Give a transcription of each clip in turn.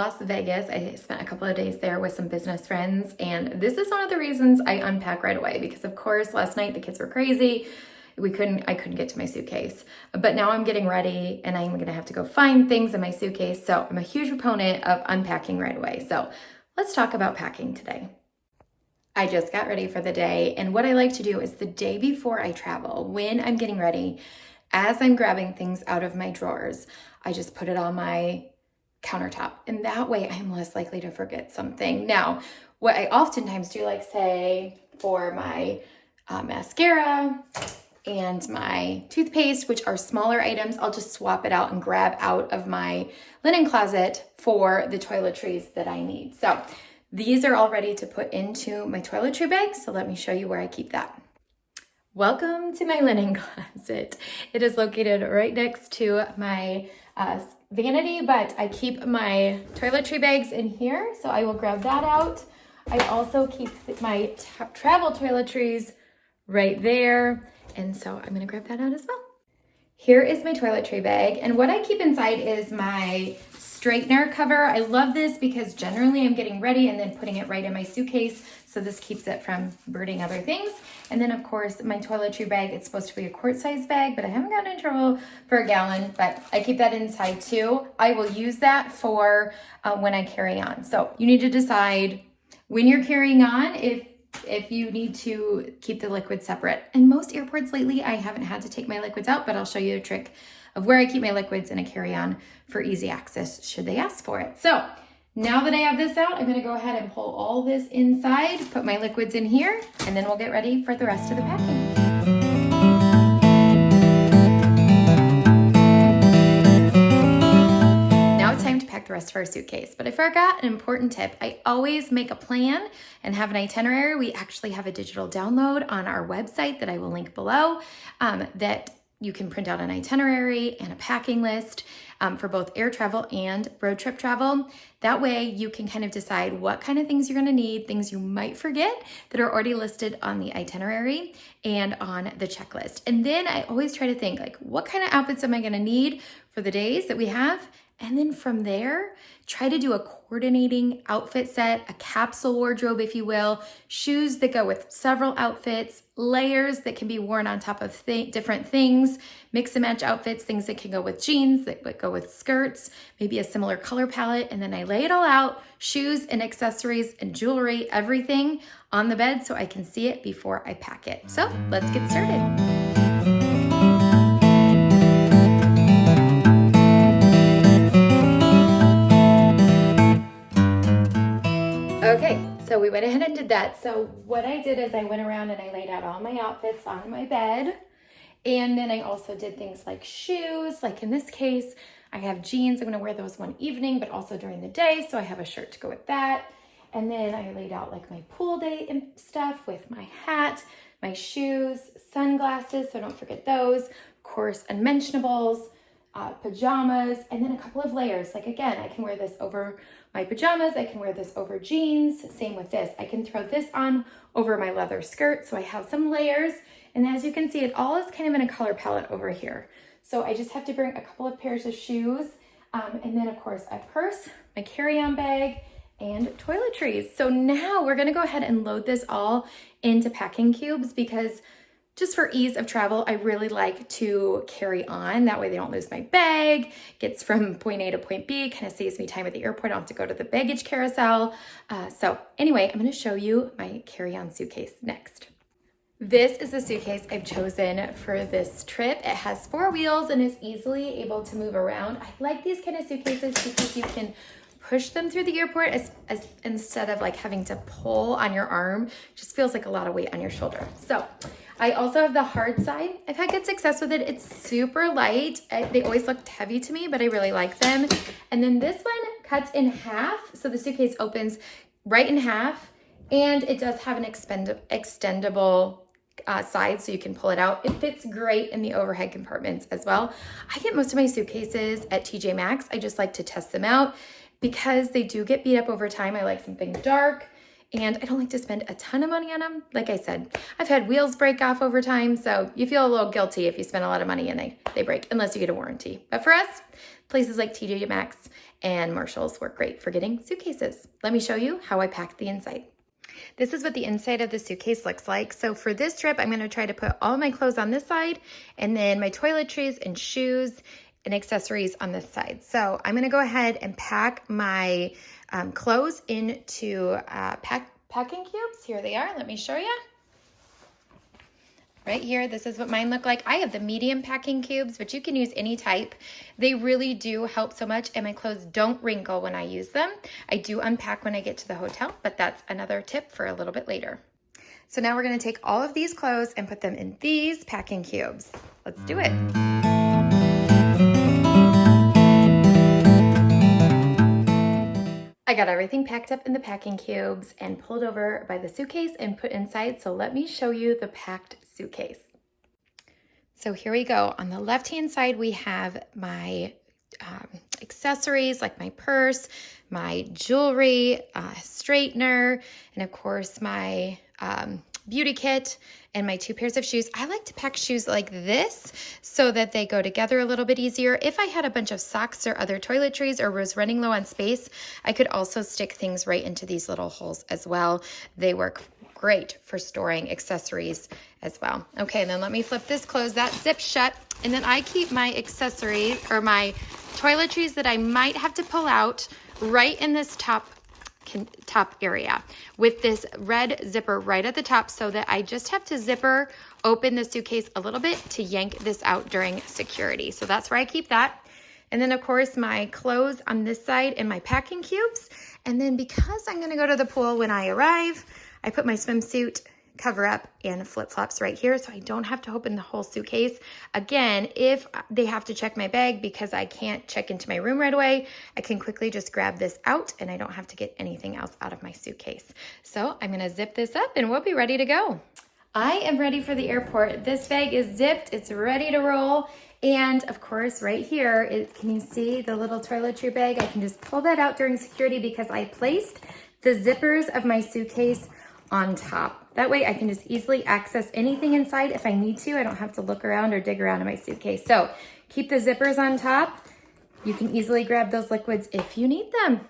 Las Vegas. I spent a couple of days there with some business friends, and this is one of the reasons I unpack right away because of course last night the kids were crazy. I couldn't get to my suitcase, but now I'm getting ready and I'm gonna have to go find things in my suitcase. So I'm a huge proponent of unpacking right away. So let's talk about packing today. I just got ready for the day, and what I like to do is the day before I travel, when I'm getting ready, as I'm grabbing things out of my drawers, I just put it on my countertop, and that way I'm less likely to forget something. Now, what I oftentimes do, like say for my mascara and my toothpaste, which are smaller items, I'll just swap it out and grab out of my linen closet for the toiletries that I need. So these are all ready to put into my toiletry bag, so let me show you where I keep that. Welcome to my linen closet. It is located right next to my vanity, but I keep my toiletry bags in here, so I will grab that out. I also keep my travel toiletries right there, and so I'm gonna grab that out as well. Here is my toiletry bag, and what I keep inside is my straightener cover. I love this because generally I'm getting ready and then putting it right in my suitcase, so this keeps it from burning other things. And then of course my toiletry bag, it's supposed to be a quart-size bag, but I haven't gotten in trouble for a gallon, but I keep that inside too. I will use that for when I carry on. So you need to decide when you're carrying on if you need to keep the liquids separate. In most airports lately, I haven't had to take my liquids out, but I'll show you a trick of where I keep my liquids in a carry-on for easy access should they ask for it. So now that I have this out, I'm gonna go ahead and pull all this inside, put my liquids in here, and then we'll get ready for the rest of the packing. Now it's time to pack the rest of our suitcase, but I forgot an important tip. I always make a plan and have an itinerary. We actually have a digital download on our website that I will link below that you can print out an itinerary and a packing list for both air travel and road trip travel. That way you can kind of decide what kind of things you're gonna need, things you might forget that are already listed on the itinerary and on the checklist. And then I always try to think like, what kind of outfits am I gonna need for the days that we have? And then from there, try to do a coordinating outfit set, a capsule wardrobe, if you will, shoes that go with several outfits, layers that can be worn on top of different things, mix and match outfits, things that can go with jeans, that go with skirts, maybe a similar color palette. And then I lay it all out, shoes and accessories and jewelry, everything on the bed so I can see it before I pack it. So let's get started. Okay, so we went ahead and did that. So what I did is I went around and I laid out all my outfits on my bed. And then I also did things like shoes. Like in this case, I have jeans. I'm gonna wear those one evening, but also during the day. So I have a shirt to go with that. And then I laid out like my pool day and stuff with my hat, my shoes, sunglasses, so don't forget those. Of course, unmentionables, pajamas, and then a couple of layers. Like again, I can wear this over my pajamas, I can wear this over jeans, same with this. I can throw this on over my leather skirt, so I have some layers. And as you can see, it all is kind of in a color palette over here. So I just have to bring a couple of pairs of shoes, and then of course a purse, my carry-on bag, and toiletries. So now we're gonna go ahead and load this all into packing cubes because just for ease of travel, I really like to carry on. That way they don't lose my bag, gets from point A to point B, kind of saves me time at the airport. I don't have to go to the baggage carousel. So anyway, I'm gonna show you my carry-on suitcase next. This is the suitcase I've chosen for this trip. It has 4 wheels and is easily able to move around. I like these kind of suitcases because you can push them through the airport as instead of like having to pull on your arm. Just feels like a lot of weight on your shoulder. So I also have the hard side. I've had good success with it. It's super light. They always looked heavy to me, but I really like them. And then this one cuts in half. So the suitcase opens right in half, and it does have an extendable side so you can pull it out. It fits great in the overhead compartments as well. I get most of my suitcases at TJ Maxx. I just like to test them out because they do get beat up over time. I like something dark and I don't like to spend a ton of money on them. Like I said, I've had wheels break off over time, so you feel a little guilty if you spend a lot of money and they break, unless you get a warranty. But for us, places like TJ Maxx and Marshall's work great for getting suitcases. Let me show you how I packed the inside. This is what the inside of the suitcase looks like. So for this trip, I'm going to try to put all my clothes on this side and then my toiletries and shoes and accessories on this side. So I'm going to go ahead and pack my clothes into packing cubes. Here they are. Let me show you. Right here, this is what mine look like. I have the medium packing cubes, but you can use any type. They really do help so much, and my clothes don't wrinkle when I use them. I do unpack when I get to the hotel, but that's another tip for a little bit later. So now we're gonna take all of these clothes and put them in these packing cubes. Let's do it. I got everything packed up in the packing cubes and pulled over by the suitcase and put inside. So let me show you the packed suitcase. So here we go. On the left-hand side, we have my accessories like my purse, my jewelry, straightener, and of course my beauty kit and my 2 pairs of shoes. I like to pack shoes like this so that they go together a little bit easier. If I had a bunch of socks or other toiletries or was running low on space, I could also stick things right into these little holes as well. They work great for storing accessories as well. Okay, and then let me flip this closed. That zips shut. And then I keep my accessories or my toiletries that I might have to pull out right in this top area with this red zipper right at the top, so that I just have to zipper open the suitcase a little bit to yank this out during security. So that's where I keep that. And then of course my clothes on this side and my packing cubes. And then because I'm going to go to the pool when I arrive, I put my swimsuit cover up and flip-flops right here so I don't have to open the whole suitcase. Again, if they have to check my bag because I can't check into my room right away, I can quickly just grab this out and I don't have to get anything else out of my suitcase. So I'm gonna zip this up and we'll be ready to go. I am ready for the airport. This bag is zipped, it's ready to roll. And of course, right here, can you see the little toiletry bag? I can just pull that out during security because I placed the zippers of my suitcase on top. That way I can just easily access anything inside if I need to. I don't have to look around or dig around in my suitcase. So keep the zippers on top. You can easily grab those liquids if you need them.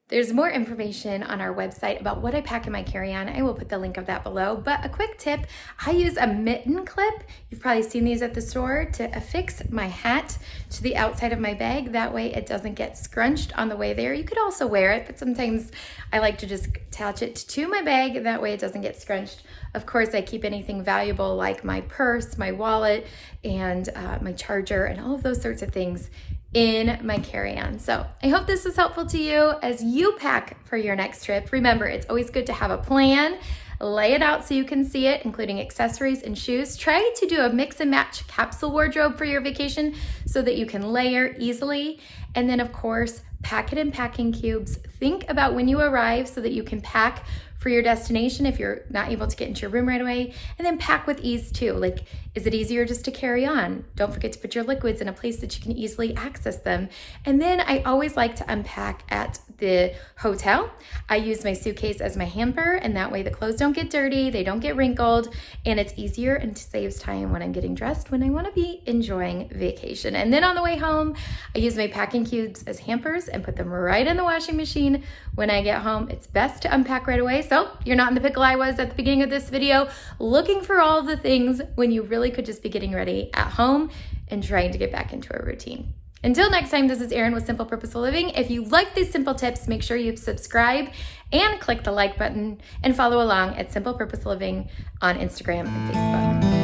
There's more information on our website about what I pack in my carry-on. I will put the link of that below. But a quick tip, I use a mitten clip. You've probably seen these at the store to affix my hat to the outside of my bag. That way it doesn't get scrunched on the way there. You could also wear it, but sometimes I like to just attach it to my bag. That way it doesn't get scrunched. Of course, I keep anything valuable like my purse, my wallet, and my charger, and all of those sorts of things in my carry-on. So I hope this was helpful to you as you pack for your next trip. Remember, it's always good to have a plan. Lay it out so you can see it, including accessories and shoes. Try to do a mix and match capsule wardrobe for your vacation so that you can layer easily. And then of course, pack it in packing cubes. Think about when you arrive so that you can pack for your destination if you're not able to get into your room right away, and then pack with ease too. Like, is it easier just to carry on? Don't forget to put your liquids in a place that you can easily access them. And then I always like to unpack at the hotel. I use my suitcase as my hamper, and that way the clothes don't get dirty, they don't get wrinkled, and it's easier and saves time when I'm getting dressed when I want to be enjoying vacation. And then on the way home, I use my packing cubes as hampers and put them right in the washing machine when I get home. It's best to unpack right away, so you're not in the pickle I was at the beginning of this video, looking for all the things when you really could just be getting ready at home and trying to get back into a routine. Until next time, this is Erin with Simple Purposeful Living. If you like these simple tips, make sure you subscribe and click the like button and follow along at Simple Purposeful Living on Instagram and Facebook.